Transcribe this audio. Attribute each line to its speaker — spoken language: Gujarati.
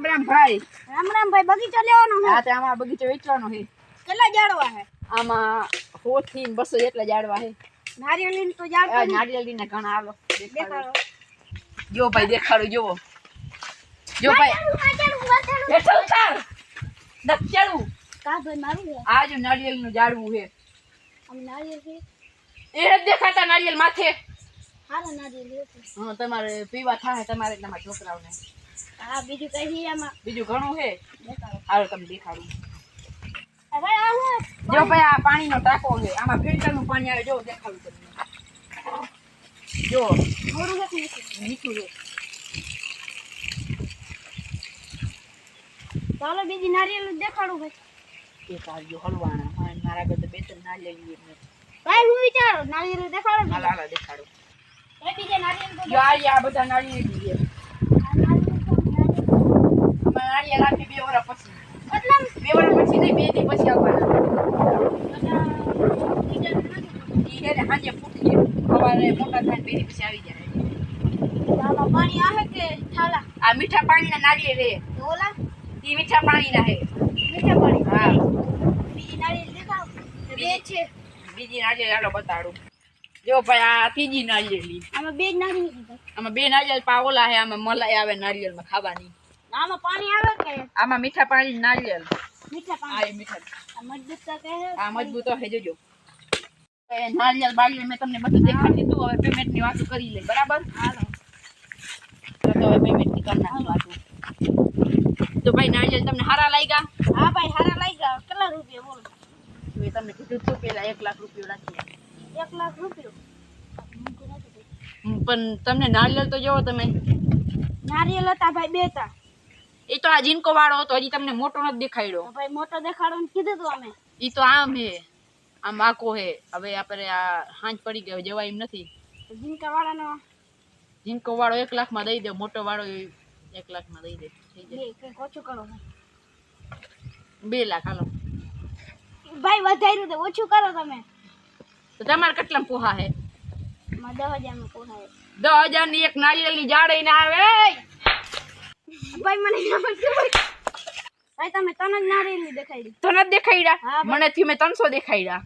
Speaker 1: રામ ભાઈ
Speaker 2: બગીચો લેવાનો છે.
Speaker 1: હા તે આમાં બગીચો વેચવાનો છે.
Speaker 2: કેટલા ઝાડવા છે?
Speaker 1: આમાં 100 થી 200 જેટલા ઝાડવા છે.
Speaker 2: નારિયેળી તો ઝાડ
Speaker 1: આ નારિયેળીના ઘણા હાલો
Speaker 2: દેખાડો.
Speaker 1: જો ભાઈ દેખાડો જોવો. જો ભાઈ હેઠળ ઉતાર દક્ષેડું
Speaker 2: કા ભાઈ મારું છે.
Speaker 1: આ જો નારિયેળનું ઝાડવું છે.
Speaker 2: આમ નારિયેળ છે.
Speaker 1: એ દેખાતા નારિયેળ માથે.
Speaker 2: હારા નારિયેળ છે.
Speaker 1: હા તમારે પીવા થાય તમારે તમારા છોકરાઓને.
Speaker 2: હા બીજું કઈ છે આમાં?
Speaker 1: બીજું ઘણું છે.
Speaker 2: દેખાડો.
Speaker 1: હાલો તમને દેખાડું.
Speaker 2: ભાઈ આ હું
Speaker 1: જો ભાઈ આ પાણીનો ટાંકો છે. આમાં ફિલ્ટરનું પાણી આવે જો દેખાડું તમને. જો
Speaker 2: મોરું નથી
Speaker 1: મીઠું છે.
Speaker 2: ચાલો બીજી નારિયેળ દેખાડું ભાઈ.
Speaker 1: એ કાઢજો હલવાના મારા ઘરે બે ત્રણ નારિયેળ છે.
Speaker 2: ભાઈ હું વિચારો નારિયેળ દેખાડો.
Speaker 1: હાલ હાલ દેખાડો.
Speaker 2: એ બીજા નારિયેળ તો
Speaker 1: જો આ બધા નારિયેળ છે. આમાં નારિયેળ આપી 2 વર્ષ પછી.
Speaker 2: મતલબ
Speaker 1: 2 વર્ષ પછી નહીં 2 દી પછી આવવાના. ઈ હે ને હાજે ફૂટીએ સવારે મોટા થાય 2 દી પછી આવી જાય.
Speaker 2: આમાં પાણી આવે કે ઠાલા?
Speaker 1: આ મીઠા પાણીના નારિયેળ છે.
Speaker 2: ઓલા
Speaker 1: ઈ મીઠા પાણીના છે.
Speaker 2: મીઠા પાણી.
Speaker 1: હા
Speaker 2: બીજી નારિયેળ દેખાડો. બે છે.
Speaker 1: બીજી નારિયેળ હાલો બતાડું. જો ભાઈ આ ત્રીજી નારિયેળી.
Speaker 2: આમાં બે જ નારિયેળ છે.
Speaker 1: આમાં 2 નારિયેળ પાવલા છે. આમાં મલાઈ આવે નારિયેળમાં ખાવાની.
Speaker 2: આમાં પાણી આવે કે
Speaker 1: આમાં મીઠા પાણી નારિયેળ.
Speaker 2: મીઠા
Speaker 1: આ
Speaker 2: પાણી?
Speaker 1: એ મીઠા.
Speaker 2: આ મજબૂત તો કહે
Speaker 1: આ મજબૂત હે જોજો. એ નારિયેળ બારિયેળ મેં તમને બધું દેખાડી દીધું. હવે પેમેન્ટની વાતો કરી લે બરાબર.
Speaker 2: હાલો
Speaker 1: તો હવે પેમેન્ટની કરી નાખી વાતો. તો ભાઈ નારિયેળ તમને હારા લાગ્યા?
Speaker 2: હા ભાઈ હારા લાગ્યા. કેટલા રૂપિયા બોલો?
Speaker 1: મેં તમને કીધું હતું પેલા 1 લાખ રૂપિયા રાખીએ.
Speaker 2: 1 લાખ રૂપિયા
Speaker 1: પણ તમને નારિયેળ તો જોવો તમે.
Speaker 2: નારિયેળ હતા ભાઈ બે હતા.
Speaker 1: એ તો આ જીનકો વાળો હતો. હજી તમને મોટો નથી દેખાડ્યો.
Speaker 2: ભાઈ મોટો દેખાડો ને કીધું તું અમે.
Speaker 1: ઈ તો આમ હે આમ આખો હે. હવે આપણે આ હાંજ પડી ગયો જવાય એમ નથી.
Speaker 2: જીનકા વાળાનો
Speaker 1: જીનકો વાળો 1 લાખમાં દઈ દે. મોટો વાળો 1 લાખમાં દઈ દે. થઈ જાય
Speaker 2: બે કઈ ઓછું કરો
Speaker 1: 2 લાખ હાલો.
Speaker 2: ભાઈ વધાર્યું તો ઓછું કરો તમે.
Speaker 1: તો તમારે કેટલામાં પોહા હે?
Speaker 2: માં 10,000 નું પોહાય.
Speaker 1: 10,000 ની એક નારિયેળની જાડે ને આવે.
Speaker 2: ભાઈ મને ભાઈ તમે 3 જ નારિયેળ દેખાડી.
Speaker 1: તો નથી દેખાડ્યા?
Speaker 2: હા,
Speaker 1: મને થી મેં 300 દેખાડ્યા.